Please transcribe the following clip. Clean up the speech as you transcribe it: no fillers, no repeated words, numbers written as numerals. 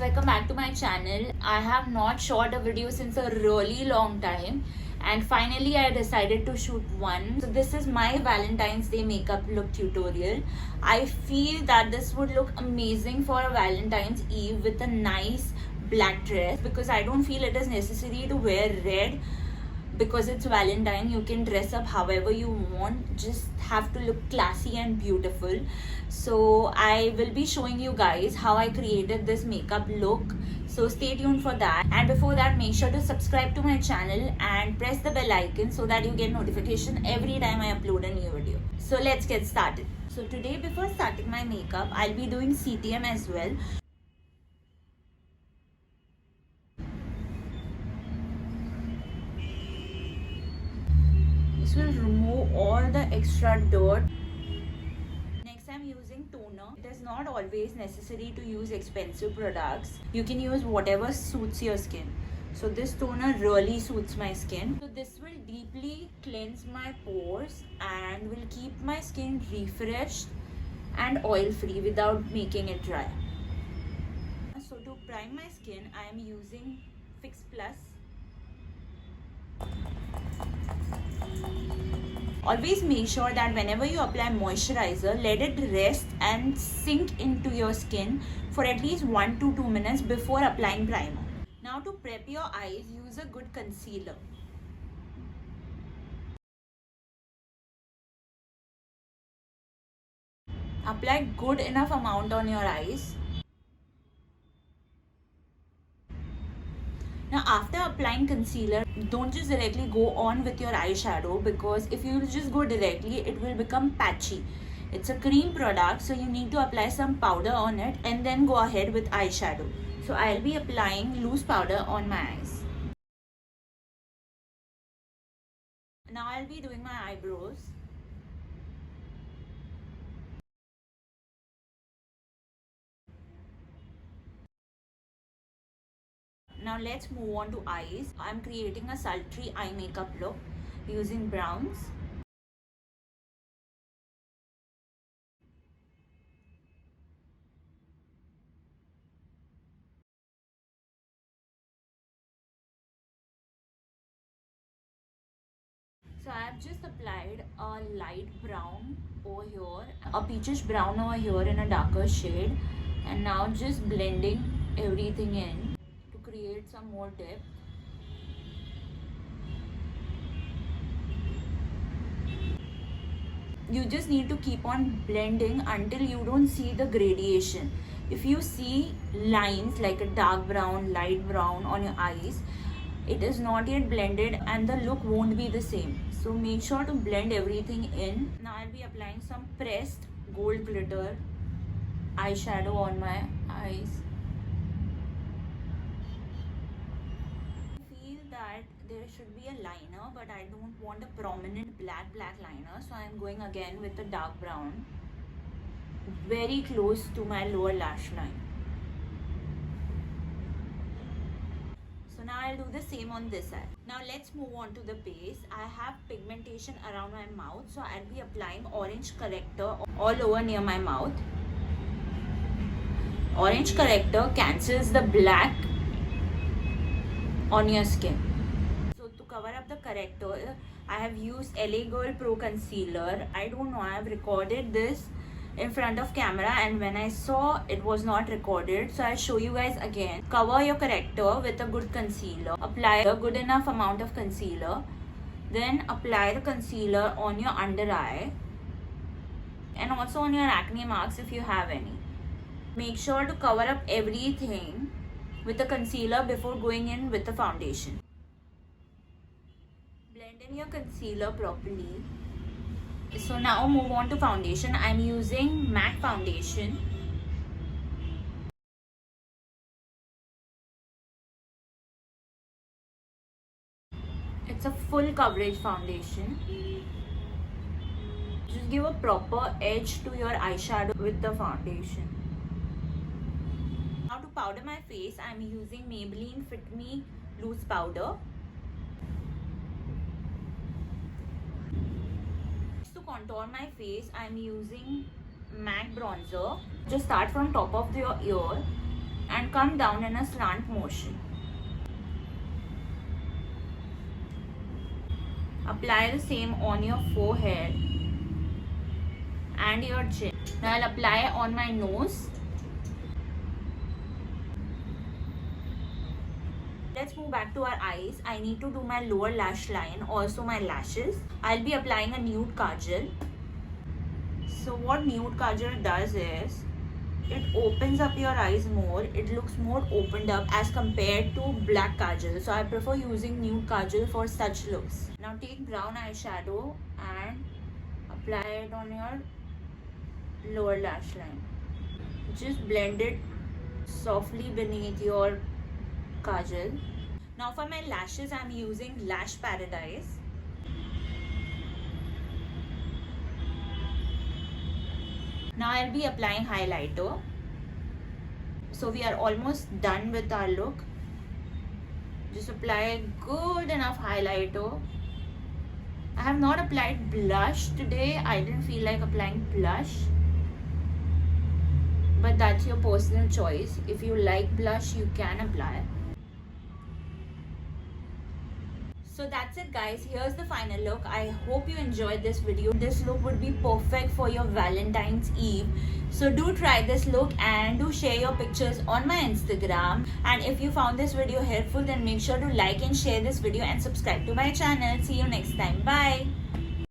welcome back to my channel. I have not shot a video since a really long time and finally I decided to shoot one. So this is my Valentine's Day makeup look tutorial. I feel that this would look amazing for a Valentine's Eve with a nice black dress, because I don't feel it is necessary to wear red because it's Valentine. You can dress up however you want, just have to look classy and beautiful. So I will be showing you guys how I created this makeup look, so stay tuned for that. And before that, make sure to subscribe to my channel and press the bell icon so that you get notification every time I upload a new video. So let's get started. So today, before starting my makeup, I'll be doing CTM as well. This will remove all the extra dirt. Next, I'm using toner. It is not always necessary to use expensive products. You can use whatever suits your skin. So this toner really suits my skin. So this will deeply cleanse my pores and will keep my skin refreshed and oil free without making it dry. So to prime my skin, I am using Fix Plus. Always make sure that whenever you apply moisturizer, let it rest and sink into your skin for at least 1 to 2 minutes before applying primer. Now to prep your eyes, use a good concealer. Apply good enough amount on your eyes. Now after applying concealer, don't just directly go on with your eyeshadow, because if you just go directly, it will become patchy. It's a cream product, so you need to apply some powder on it and then go ahead with eyeshadow. So I'll be applying loose powder on my eyes. Now I'll be doing my eyebrows. Now let's move on to eyes. I'm creating a sultry eye makeup look using browns. So I have just applied a light brown over here, a peachish brown over here in a darker shade, and now just blending everything in to create some more depth. You just need to keep on blending until you don't see the gradation. If you see lines like a dark brown, light brown on your eyes, it is not yet blended and the look won't be the same. So make sure to blend everything in. Now I'll be applying some pressed gold glitter eyeshadow on my eyes. I feel that there should be a liner, but I don't want a prominent black liner, so I'm going again with the dark brown very close to my lower lash line. So now I'll do the same on this side. Now let's move on to the base. I have pigmentation around my mouth, so I'll be applying orange corrector all over near my mouth. Orange corrector cancels the black on your skin. So to cover up the corrector, I have used LA Girl Pro Concealer. I don't know, I have recorded this in front of camera and when I saw it was not recorded, so I'll show you guys again. Cover your corrector with a good concealer. Apply a good enough amount of concealer. Then apply the concealer on your under eye and also on your acne marks if you have any. Make sure to cover up everything with the concealer before going in with the foundation. Blend in your concealer properly. So now move on to foundation. I'm using MAC foundation. It's a full coverage foundation. Just give a proper edge to your eyeshadow with the foundation. Now to powder my face, I'm using Maybelline Fit Me Loose Powder. To contour my face, I'm using MAC bronzer. Just start from top of your ear and come down in a slant motion. Apply the same on your forehead and your chin. Now I'll apply it on my nose. Let's move back to our eyes. I need to do my lower lash line, also my lashes. I'll be applying a nude kajal. So what nude kajal does is, it opens up your eyes more. It looks more opened up as compared to black kajal. So I prefer using nude kajal for such looks. Now take brown eyeshadow and apply it on your lower lash line. Just blend it softly beneath your kajal. Now for my lashes, I'm using Lash Paradise. Now I'll be applying highlighter. So we are almost done with our look. Just apply good enough highlighter. I have not applied blush today. I didn't feel like applying blush. But that's your personal choice. If you like blush, you can apply. So that's it guys, here's the final look. I hope you enjoyed this video. This look would be perfect for your Valentine's Eve. So do try this look and do share your pictures on my Instagram. And if you found this video helpful, then make sure to like and share this video and subscribe to my channel. See you next time. Bye.